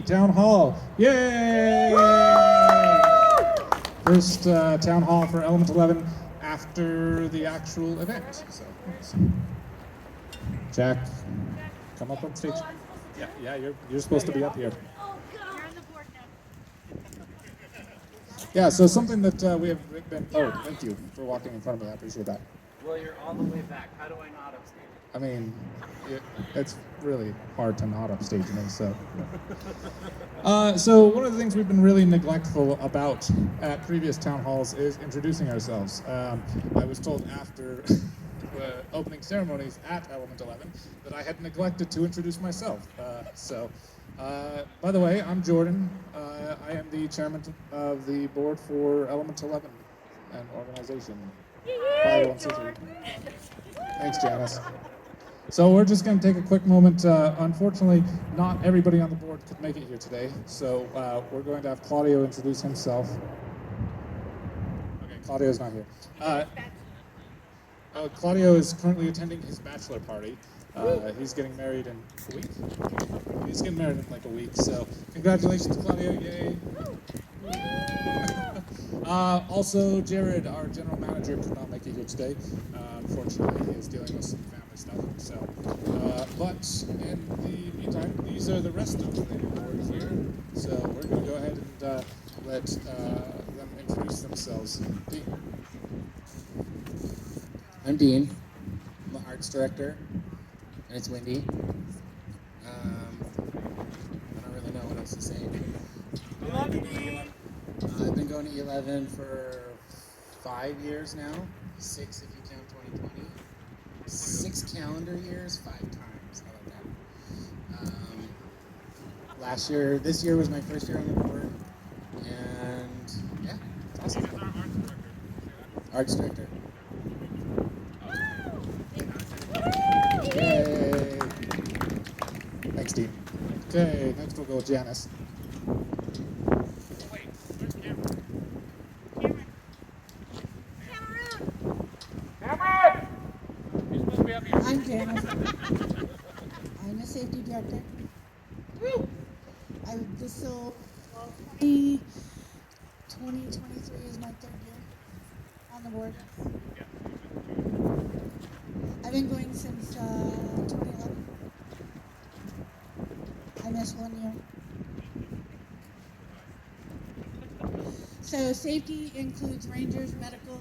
Town Hall. Yay! First Town Hall for Element 11 after the actual event. So, thanks. Jack, come up on stage. Yeah, you're supposed to be up here. Yeah, so something that we have been. Oh, thank you for walking in front of me. I appreciate that. Well, you're all the way back. How do I not upstage? I mean, it's really hard to not upstage me. So, so one of the things we've been really neglectful about at previous town halls is introducing ourselves. I was told after the opening ceremonies at Element 11 that I had neglected to introduce myself. By the way, I'm Jordan. I am the chairman of the board for Element 11, an organization. 501c3. Thanks, Janice. So we're just going to take a quick moment. Unfortunately, not everybody on the board could make it here today, so we're going to have Claudio introduce himself. Okay, Claudio's not here. Claudio is currently attending his bachelor party. He's getting married in a week. He's getting married in like a week, so congratulations, Claudio, yay. Also, Jared, our general manager, could not make it here today. Unfortunately, he is dealing with some family stuff. So, but in the meantime, these are the rest of the board here. So we're going to go ahead and let them introduce themselves. Dean. I'm Dean. I'm the arts director, and it's windy. I don't really know what else to say. I love you, Dean. I've been going to E11 for 5 years now. 6 if you count 2020. 6 calendar years, 5 times. How about that? This year was my first year on the board, and yeah, it's awesome. Arts director. Yay! Thanks, Dean. Okay, next we'll go with Janice. I'm Janice. I'm a safety director. So 2023 is my 3rd year on the board. I've been going since 2011. I missed 1 year. So safety includes rangers, medical,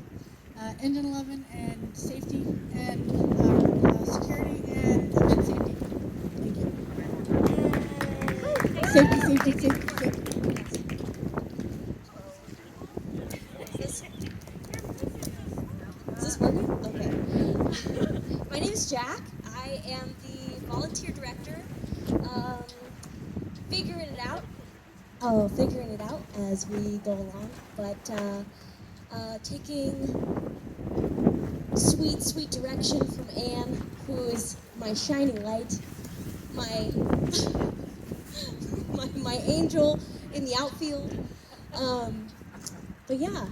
engine 11, and safety, and security, and event safety. Thank you. Safety. Is this working? Okay. My name is Jack. I am the volunteer director. Figuring it out as we go along, but taking sweet direction from Anne, who is my shining light, my my angel in the outfield. But yeah,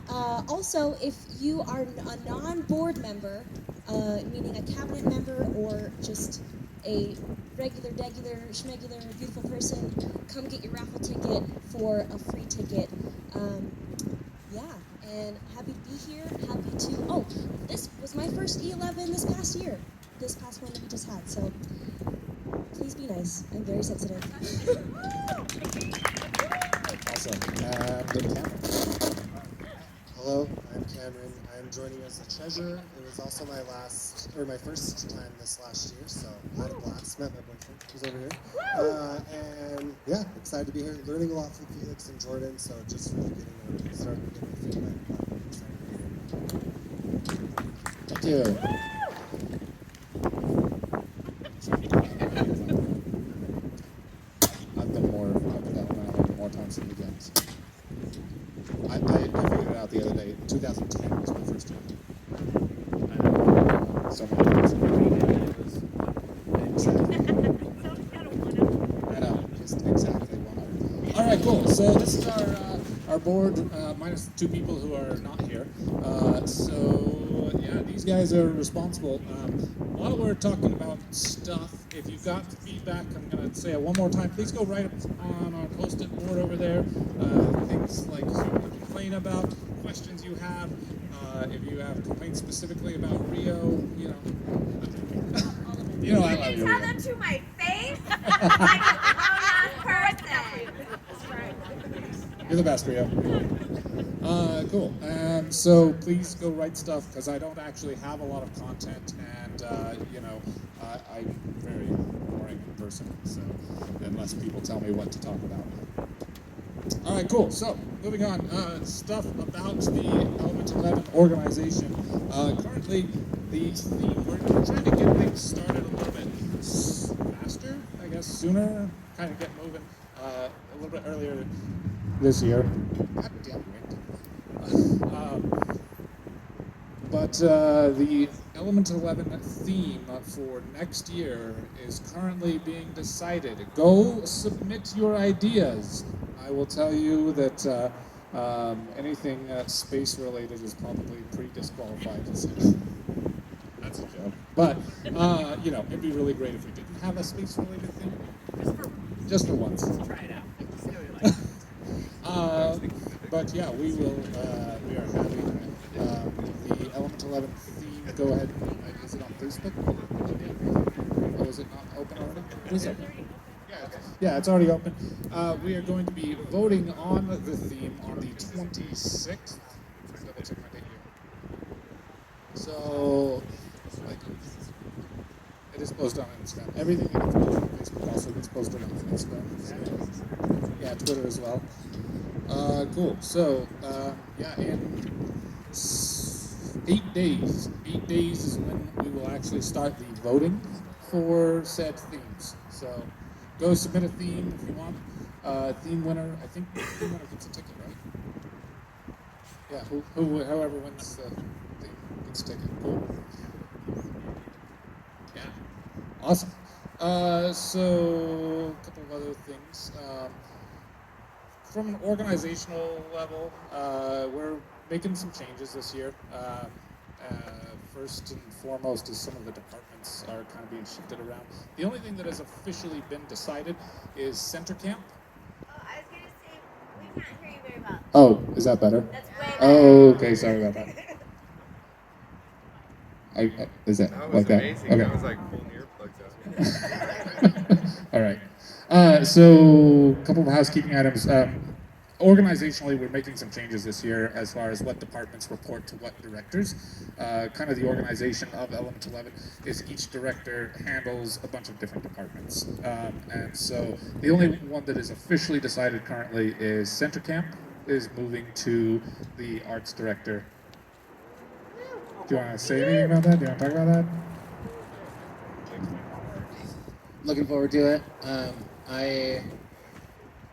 also if you are a non-board member, meaning a cabinet member or just a regular, schmegular, beautiful person, come get your raffle ticket for a free ticket. Yeah, and happy to be here, happy to, oh, this was my first E11 this past one that we just had, so please be nice. I'm very sensitive. Awesome. Cameron. Hello, I'm Cameron. I'm joining as the treasurer. It was also my first time this last year, so I had a blast. Met my boyfriend, who's over here. And yeah, excited to be here, learning a lot from Felix and Jordan, so just really starting to get my feet wet. Excited to be here. Thank you. I've been that one more times than you guys. I figured it out the other day. 2010 was my first time. So many times. Exactly. I know, just exactly 100. All right, cool. So this is our our board, minus the 2 people who are not here. So yeah, these guys are responsible. While we're talking about stuff, if you've got feedback, I'm gonna say it one more time. Please go write it on our post-it board over there. Things like you to complain about, questions you have. If you have complaints specifically about Rio, you know. You know I love you. Tell Rio. them to my face like a grown-ass person. You're the best, Rio. Cool. So please go write stuff because I don't actually have a lot of content, and you know, I'm a very boring person. So unless people tell me what to talk about. All right, cool. So moving on. Stuff about the Element 11 organization. Currently, the theme we're trying to get things started a little bit faster, I guess, sooner. Kind of get moving a little bit earlier this year. God damn it. But the Element 11 theme for next year is currently being decided. Go submit your ideas. I will tell you that anything space related is probably pre-disqualified. That's a joke. But, you know, it'd be really great if we didn't have a space related theme. Just for once. Try it out. See what you like. But yeah, we will. We are having the Element 11 theme. Go ahead. Is it on Facebook? Oh, is it not open already? Is it? Yeah, it's already open. We are going to be voting on the theme on the 26th. Double check my date here. So, like, it is posted on Instagram. Everything that gets posted on Facebook also gets posted on Instagram. So, yeah, Twitter as well. Cool. So, yeah, in 8 days. 8 days is when we will actually start the voting for said themes. So, go submit a theme if you want. Theme winner, I think the theme winner gets a ticket, right? Yeah, however wins the theme gets a ticket. Cool. Yeah. Awesome. So, a couple of other things. From an organizational level, we're making some changes this year. First and foremost is some of the departments are kind of being shifted around. The only thing that has officially been decided is Center Camp. Oh, I was gonna say we can't hear you very well. Oh, is that better? That's way better. Oh, okay, sorry about that. Is that That was like that? amazing. Okay. That was like pulling earplugs out. All right. So, a couple of housekeeping items. Organizationally, we're making some changes this year as far as what departments report to what directors. Kind of the organization of Element 11 is each director handles a bunch of different departments. And so the only one that is officially decided currently is Center Camp is moving to the arts director. Do you want to say anything about that? Do you want to talk about that? Looking forward to it. I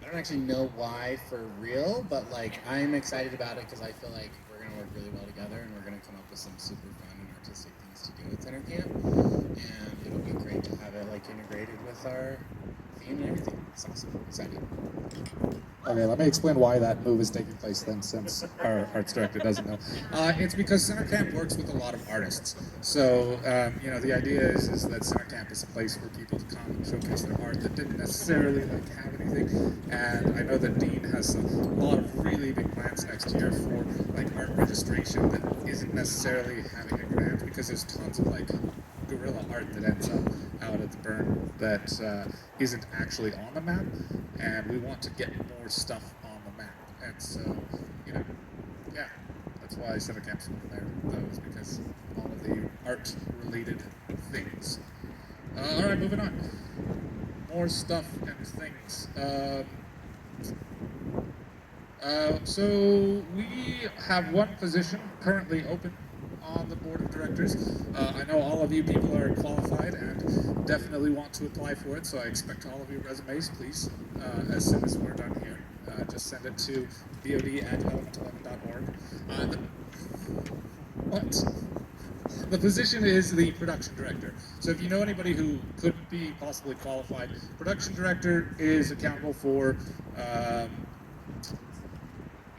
don't actually know why for real, but like I'm excited about it because I feel like we're gonna work really well together and we're gonna come up with some super fun and artistic things to do at Center Camp, and it'll be great to have it like integrated with our theme and everything. It's awesome. Excited. Okay, let me explain why that move is taking place then, since our arts director doesn't know. It's because Center Camp works with a lot of artists. So, you know, the idea is that Center Camp is a place for people to come and showcase their art that didn't necessarily like have anything. And I know that Dean has a lot of really big plans next year for like art registration that isn't necessarily having a grant, because there's tons of like guerrilla art that ends up out at the burn that isn't actually on the map, and we want to get more stuff on the map. And so, you know, yeah, that's why Center Camp's over there, those, because all of the art related things. All right, moving on. More stuff and things. So we have one position currently open on the board of directors. I know all of you people are qualified and definitely want to apply for it, so I expect all of your resumes, please, as soon as we're done here. Just send it to bod@element11.org. What? The position is the production director. So if you know anybody who could be possibly qualified, production director is accountable for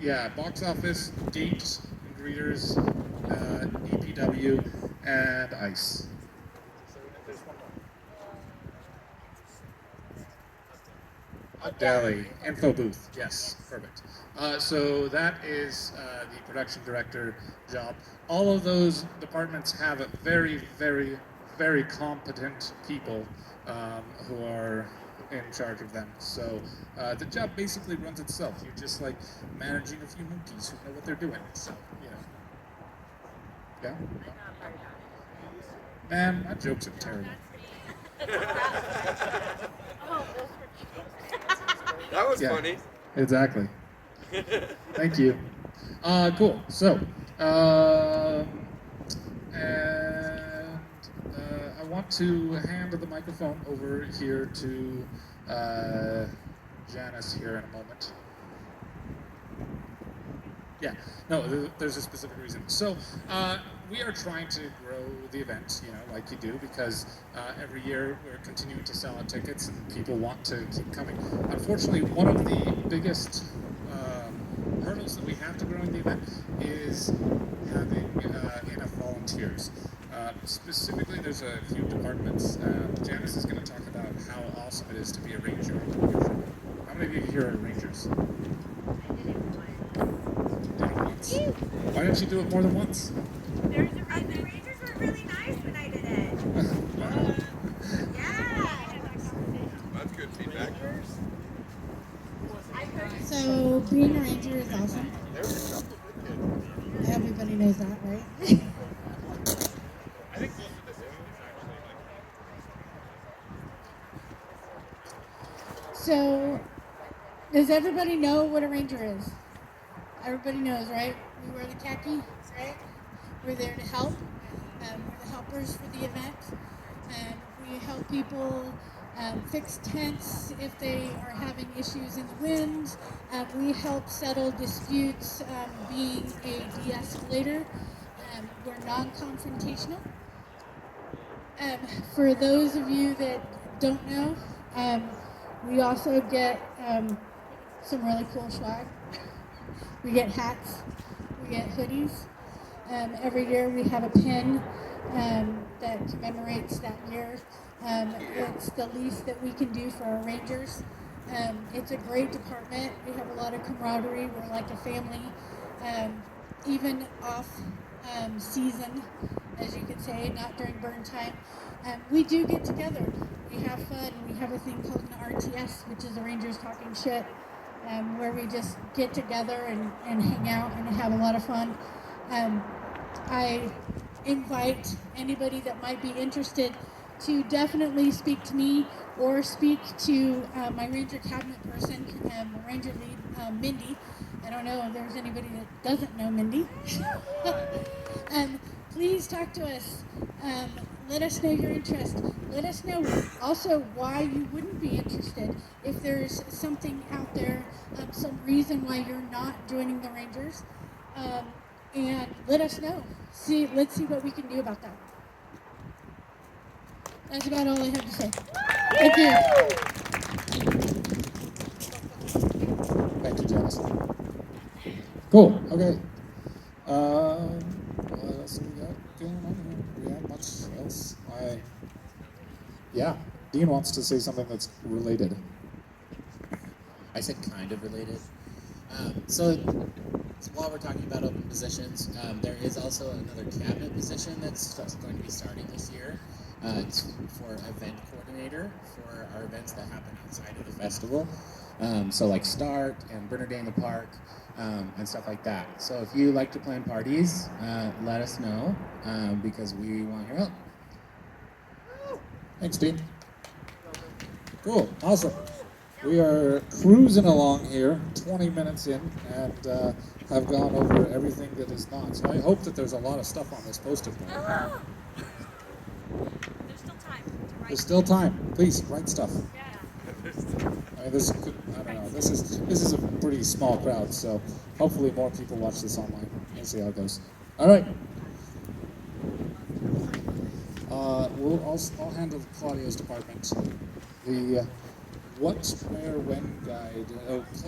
yeah, box office, gate and greeters, EPW, and ICE. Deli, info booth, yes, perfect. So that is the production director job. All of those departments have very, very, very competent people who are in charge of them. So the job basically runs itself. You're just like managing a few monkeys who know what they're doing. So, you know. Yeah? Man, my jokes are terrible. That was Yeah, funny. exactly. Thank you. Cool. So, and I want to hand the microphone over here to Janice here in a moment. Yeah, no, there's a specific reason. So we are trying to grow the event, you know, like you do, because every year we're continuing to sell out tickets and people want to keep coming. Unfortunately, one of the biggest hurdles that we have to growing the event is having enough volunteers. Specifically, there's a few departments. Janice is going to talk about how awesome it is to be a ranger. How many of you here are rangers? Why didn't you do it more than once? The Rangers were really nice when I did it. Yeah. That's good feedback. So being a ranger is awesome. Everybody knows that, right? I think most of this is actually like. So does everybody know what a ranger is? Everybody knows, right? We wear the khakis, right? We're there to help. We're the helpers for the event. We help people fix tents if they are having issues in the wind. We help settle disputes, being a de-escalator. We're non-confrontational. For those of you that don't know, we also get some really cool swag. We get hats, we get hoodies. Every year we have a pin that commemorates that year. It's the least that we can do for our Rangers. It's a great department. We have a lot of camaraderie. We're like a family. Even off season, as you could say, not during burn time, we do get together. We have fun. We have a thing called an RTS, which is the Rangers talking shit, where we just get together and hang out and have a lot of fun. I invite anybody that might be interested to definitely speak to me or speak to my Ranger cabinet person, Ranger lead, Mindy. I don't know if there's anybody that doesn't know Mindy. Please talk to us. Let us know your interest. Let us know also why you wouldn't be interested. If there's something out there, some reason why you're not joining the Rangers, and let us know. Let's see what we can do about that. That's about all I have to say. Thank you. Thank you, Janice. Cool. Okay. What else do we got going on here? Do we have much else? Yeah. Dean wants to say something that's related. I said kind of related. So while we're talking about open positions, there is also another cabinet position that's going to be starting this year. It's for event coordinator for our events that happen outside of the festival. So like Start and Burner Day in the Park and stuff like that. So if you like to plan parties, let us know because we want your help. Thanks, Dean. Cool. Awesome. We are cruising along here, 20 minutes in, and have gone over everything that is not. So I hope that there's a lot of stuff on this post-it note. There's still time to write. There's still time. Please write stuff. Yeah. I mean, this could, I don't know. This is a pretty small crowd, so hopefully more people watch this online. We'll see how it goes. All right. I'll handle Claudio's department. The what, where, when guide.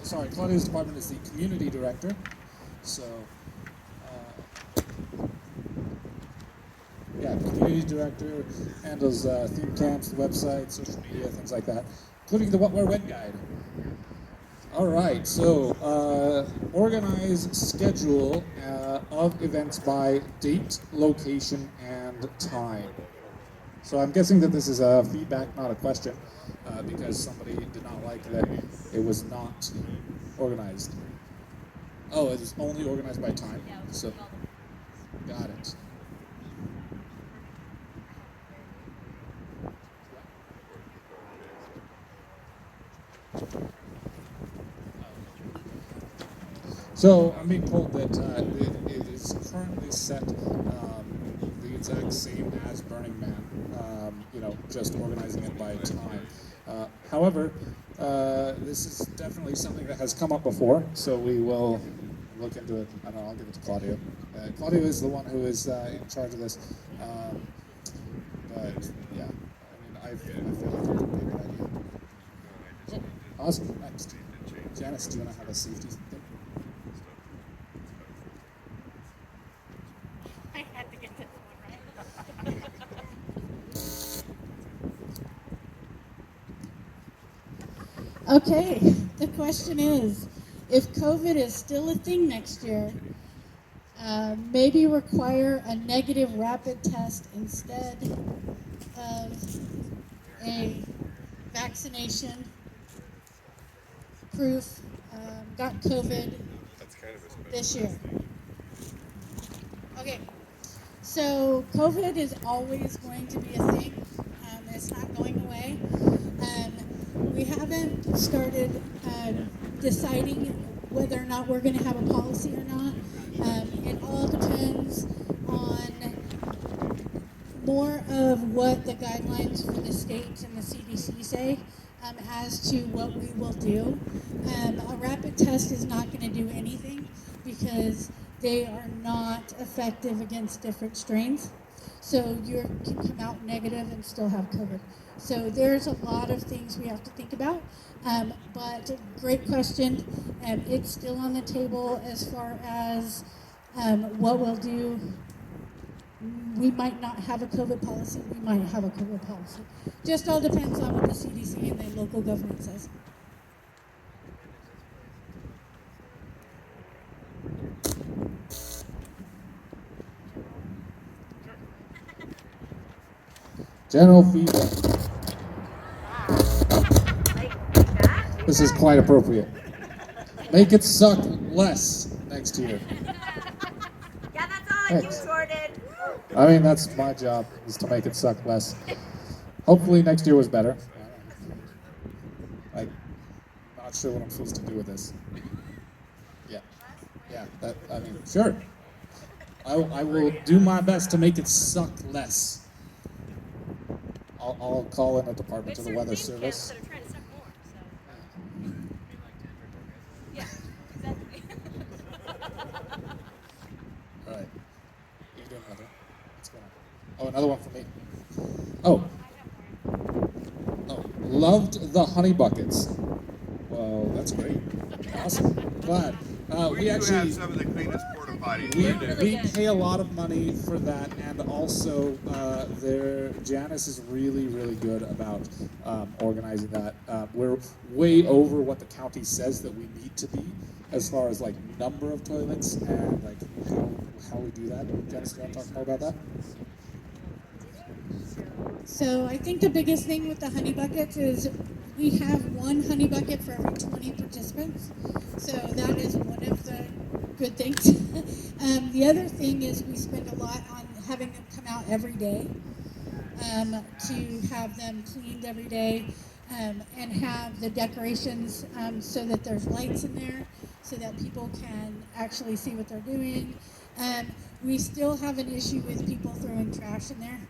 Sorry, Claudia's department is the community director. So, yeah, community director handles theme camps, the website, social media, things like that, including the what, where, when guide. All right, so organize schedule of events by date, location, and time. So I'm guessing that this is a feedback, not a question, because somebody did not like that it was not organized. Oh, it was only organized by time. So, got it. So I'm being told that it is currently set the exact same as Burning Man, just organizing it by time. However, this is definitely something that has come up before, so we will look into it. I don't know, I'll give it to Claudio. Claudio is the one who is in charge of this. But yeah, I feel like it would be a good idea. Awesome, next. Janice, do you want to have a safety thing? I had to get this one right. Okay, the question is, if COVID is still a thing next year, maybe require a negative rapid test instead of a vaccination proof, got COVID That's kind of a special this year. thing. Okay, so COVID is always going to be a thing. It's not going away. We haven't started deciding whether or not we're going to have a policy or not. It all depends on more of what the guidelines for the states and the CDC say as to what we will do. A rapid test is not going to do anything because they are not effective against different strains. So you can come out negative and still have COVID. So there's a lot of things we have to think about. But great question. It's still on the table as far as what we'll do. We might not have a COVID policy. We might have a COVID policy. Just all depends on what the CDC and the local government says. General feedback. Like that? This is quite appropriate. Make it suck less next year. Yeah, that's all I do, Thanks. Jordan. I mean, that's my job, is to make it suck less. Hopefully next year was better. I'm not sure what I'm supposed to do with this. Yeah, sure. I will do my best to make it suck less. I'll call in a department to the weather service. That are trying to suck more, so. Yeah, exactly. All right. You doing another? What's going on? Oh, another one for me. Oh. Oh, loved the honey buckets. Well, that's great. Awesome. Glad. We do have some of the cleanest porta potties. We pay a lot of money for that, and also Janice is really, really good about organizing that. We're way over what the county says that we need to be as far as like number of toilets and like how we do that. Janice, do you want to talk more about that? So I think the biggest thing with the honey buckets is we have one honey bucket for every 20 participants. So that is one of the good things. The other thing is we spend a lot on having them come out every day to have them cleaned every day and have the decorations so that there's lights in there so that people can actually see what they're doing. We still have an issue with people throwing trash in there.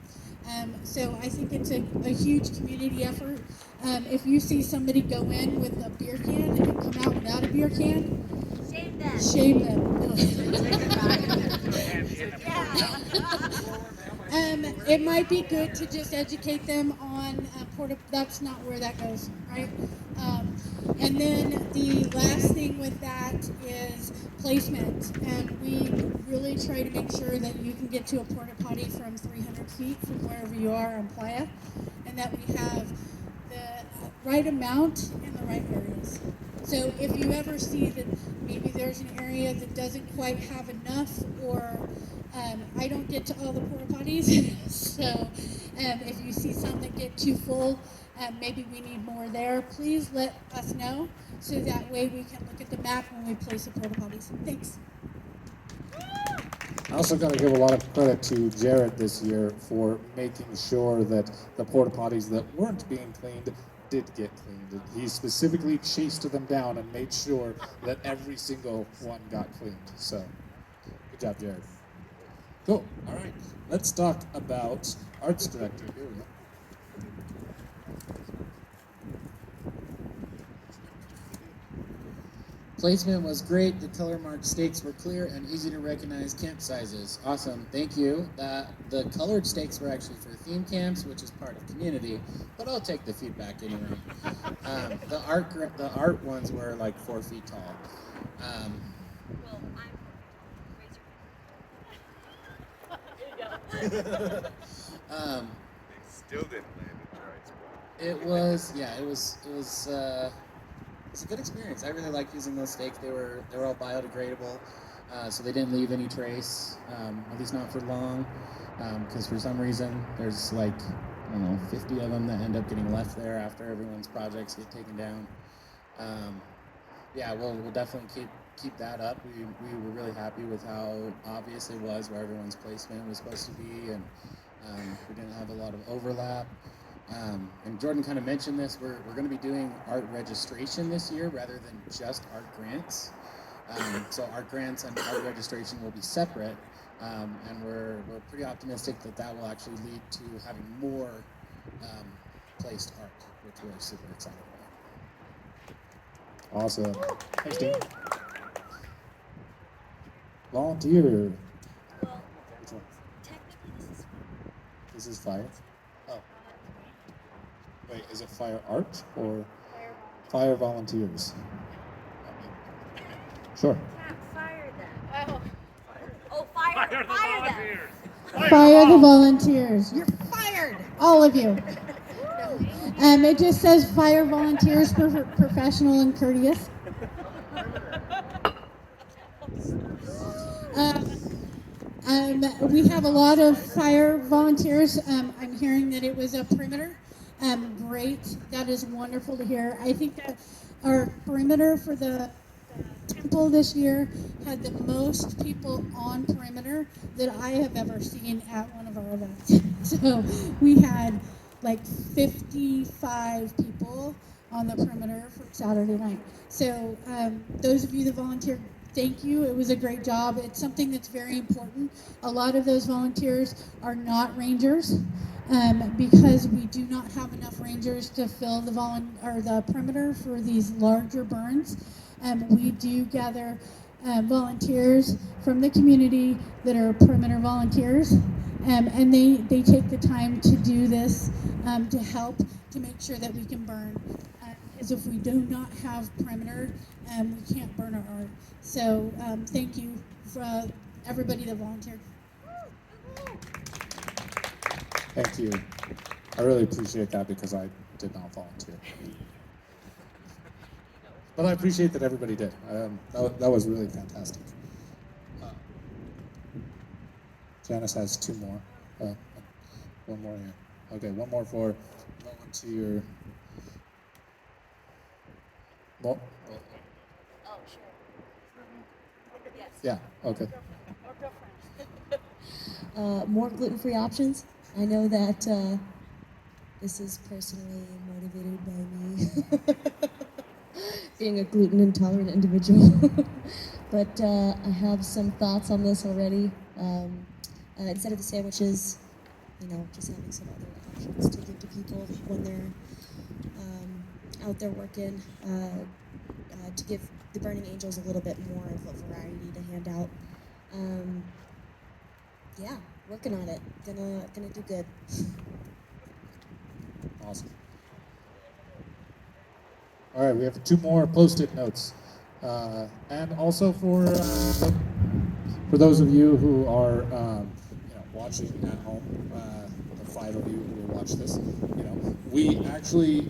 So I think it's a huge community effort. If you see somebody go in with a beer can and come out without a beer can, Shame them. shame them. No. It might be good to just educate them on that's not where that goes, right? And then the last thing with that is placement. And we really try to make sure that you can get to a porta potty from 300 feet from wherever you are on Playa, and that we have the right amount in the right areas. So if you ever see that maybe there's an area that doesn't quite have enough, or I don't get to all the porta potties, so if you see some that get too full, maybe we need more there, please let us know so that way we can look at the map when we place the porta potties. Thanks. I also got to give a lot of credit to Jared this year for making sure that the porta potties that weren't being cleaned did get cleaned. He specifically chased them down and made sure that every single one got cleaned. So, good job, Jared. Cool. All right. Let's talk about arts director. Here we go. Placement was great. The color marked stakes were clear and easy to recognize camp sizes. Awesome, thank you. The colored stakes were actually for theme camps, which is part of community, but I'll take the feedback anyway. The art ones were like 4 feet tall. Well, I'm There you go. They still didn't land in the right spot. It was a good experience. I really liked using those stakes. They were all biodegradable, so they didn't leave any trace, at least not for long. Because for some reason there's like, I don't know, 50 of them that end up getting left there after everyone's projects get taken down. Yeah, we'll definitely keep that up. We were really happy with how obvious it was where everyone's placement was supposed to be, and we didn't have a lot of overlap. And Jordan kind of mentioned this. We're going to be doing art registration this year rather than just art grants. So art grants and art registration will be separate, and we're pretty optimistic that will actually lead to having more placed art, which we're super excited about. Awesome. Thanks, Dean. Volunteer. Well, Which one? technically this is This is fire. Oh. Wait, is it fire art or fire volunteers? Sure. can't fire them. Oh, fire them. Fire the volunteers. You're fired, all of you. It just says fire volunteers, professional and courteous. We have a lot of fire volunteers. I'm hearing that it was a perimeter. Great. That is wonderful to hear. I think that our perimeter for the temple this year had the most people on perimeter that I have ever seen at one of our events. So we had like 55 people on the perimeter for Saturday night. So those of you that volunteered, thank you. It was a great job. It's something that's very important. A lot of those volunteers are not rangers because we do not have enough rangers to fill the perimeter for these larger burns. We do gather volunteers from the community that are perimeter volunteers, and they take the time to do this to help to make sure that we can burn. Because if we do not have perimeter, we can't burn our art. So thank you for everybody that volunteered. Thank you. I really appreciate that because I did not volunteer. But I appreciate that everybody did. That was really fantastic. Janice has 2 more. One more here. Okay, one more for volunteer. Oh, sure. Yes. Yeah, okay. More gluten-free options. I know that this is personally motivated by me being a gluten intolerant individual. But I have some thoughts on this already. Instead of the sandwiches, just having some other options to give to people when they're out there working, to give the Burning Angels a little bit more of a variety to hand out. Yeah, working on it. Gonna do good. Awesome. All right, we have 2 more post-it notes. And also for those of you who are watching at home, the 5 of you who will watch this, we actually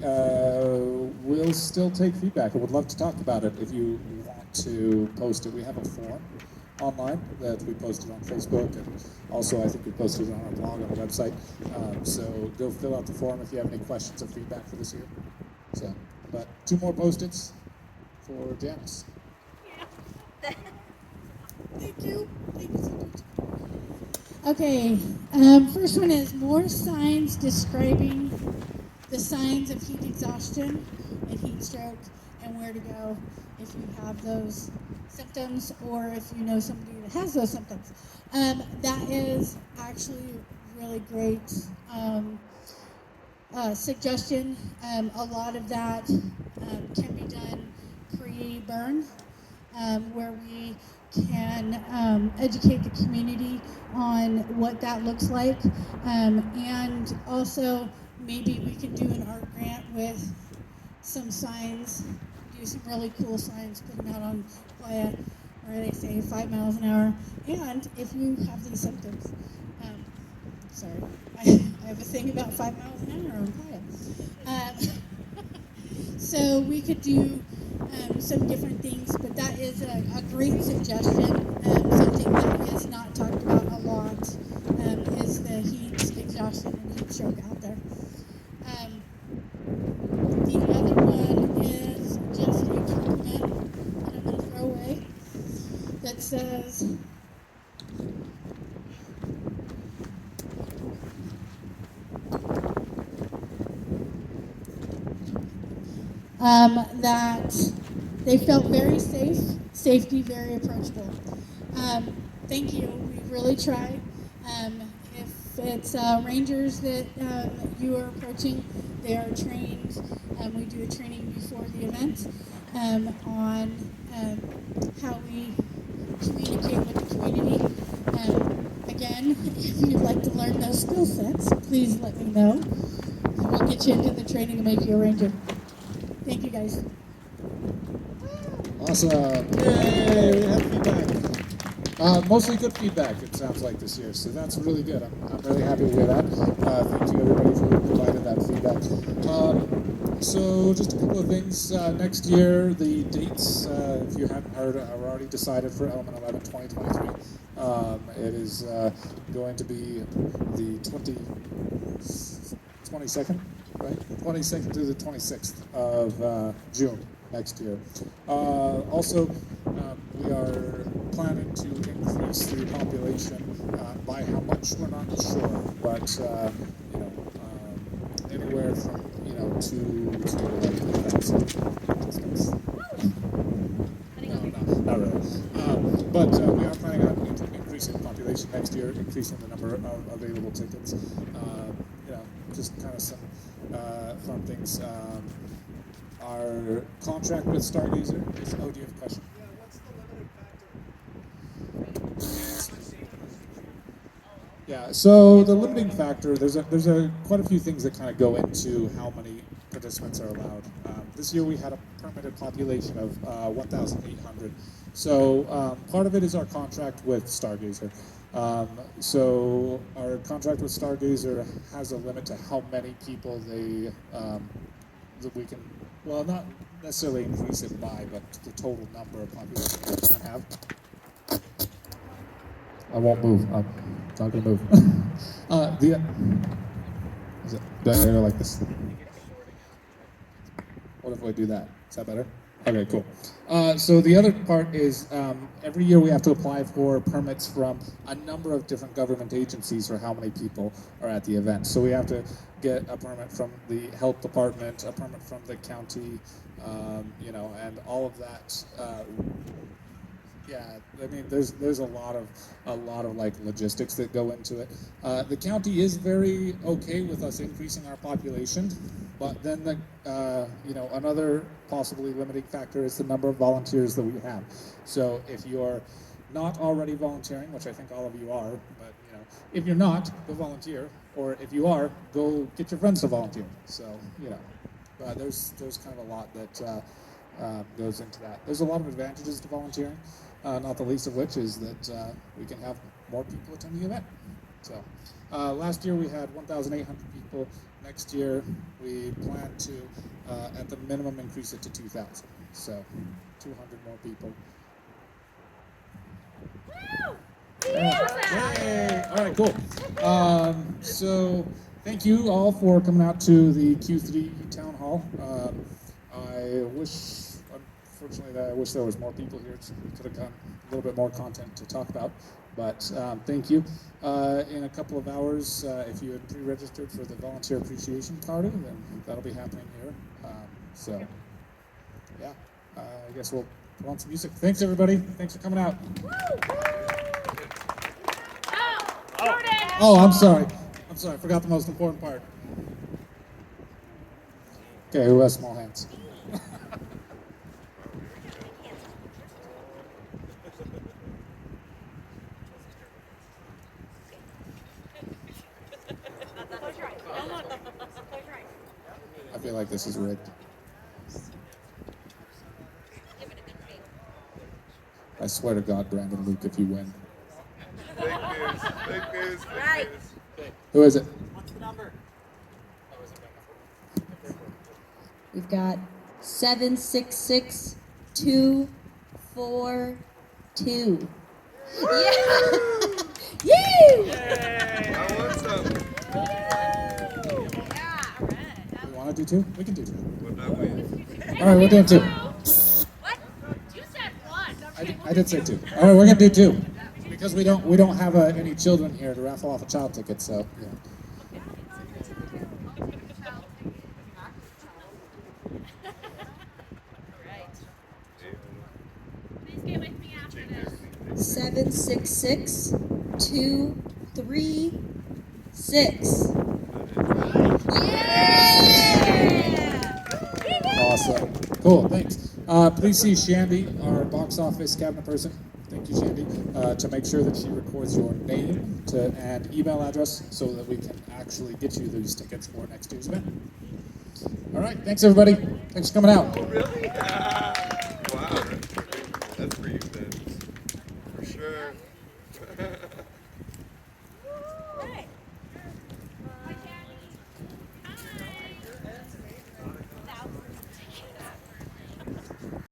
will still take feedback. I would love to talk about it if you want to post it. We have a forum online that we posted on Facebook, and also I think we posted it on our blog on our website. So go fill out the forum if you have any questions or feedback for this year. So, but 2 more post-its for Janice. Thank you. Thank you so much. Okay, first one is more signs describing the signs of heat exhaustion and heat stroke and where to go if you have those symptoms or if you know somebody that has those symptoms. That is actually really great suggestion. A lot of that can be done pre-burn, where we can educate the community on what that looks like, and also maybe we can do an art grant with some signs, do some really cool signs, put them out on Playa where they say 5 miles an hour. And if you have these symptoms, sorry, I have a thing about 5 miles an hour on Playa. So we could do some different things, but that is a great suggestion. Something that is not talked about a lot is the heat exhaustion and heat stroke out there. The other one is just a compliment that I'm going to throw away that says, that they felt very safe, safety very approachable. Thank you. We really try. If it's rangers that you are approaching, they are trained. We do a training before the event on how we communicate with the community. Again, if you'd like to learn those skill sets, please let me know. We'll get you into the training to make you a ranger. Thank you, guys. Awesome. Yay, we have feedback. Mostly good feedback, it sounds like, this year, so that's really good. I'm really happy to hear that. Thank you, everybody, for providing that feedback. So just a couple of things. Next year, the dates, if you haven't heard, are already decided for Element 11 2023. It is going to be the 22nd, right? 22nd to the 26th of June next year. Also, we are planning to increase the population by how much we're not sure, but anywhere from 2 to like 3,000. No, not really. But we are planning on increasing the population next year, increasing the number of available tickets. Just kind of some fun things. Our contract with Stargazer is. Oh, do you have a question? Yeah, what's the limiting factor? Yeah. So the limiting factor, there's quite a few things that kind of go into how many participants are allowed. This year we had a permitted population of 1,800. So part of it is our contract with Stargazer. So our contract with Stargazer has a limit to how many people that we can, well, not necessarily increase it by, but the total number of population we can have. I won't move. I'm not going to move. Do I go like this? What if I do that? Is that better? Okay, cool. So the other part is every year we have to apply for permits from a number of different government agencies for how many people are at the event. So we have to get a permit from the health department, a permit from the county, and all of that. Yeah, I mean, there's a lot of like logistics that go into it. The county is very okay with us increasing our population, but then another possibly limiting factor is the number of volunteers that we have. So if you're not already volunteering, which I think all of you are, but if you're not, go volunteer, or if you are, go get your friends to volunteer. So but there's kind of a lot that goes into that. There's a lot of advantages to volunteering, not the least of which is that we can have more people attend the event. So last year we had 1,800 people. Next year we plan to, at the minimum, increase it to 2,000. So 200 more people. Yay! All right, cool. So thank you all for coming out to the Q3 Town Hall. Unfortunately, I wish there was more people here. We could have gotten a little bit more content to talk about. But thank you. In a couple of hours, if you had pre-registered for the volunteer appreciation party, then that'll be happening here. So, yeah, I guess we'll put on some music. Thanks, everybody. Thanks for coming out. Oh, I'm sorry. I forgot the most important part. Okay, who has small hands? I feel like this is rigged. I swear to God, Brandon Luke, if you win. Fake news. Fake news. Right. Okay. Who is it? What's the number? We've got 766242. Yeah! Yay! I want some. We want to do two? We can do two. What about we? All right, we're doing two. What? You said one. I did say two. All right, we're gonna do two because we don't have any children here to raffle off a child ticket. So yeah. Please get with me after this. 766236. Awesome. Cool. Thanks. Please see Shandy, our box office cabinet person. Thank you, Shandy, to make sure that she records your name and email address so that we can actually get you those tickets for next year's event. All right. Thanks, everybody. Thanks for coming out. Really?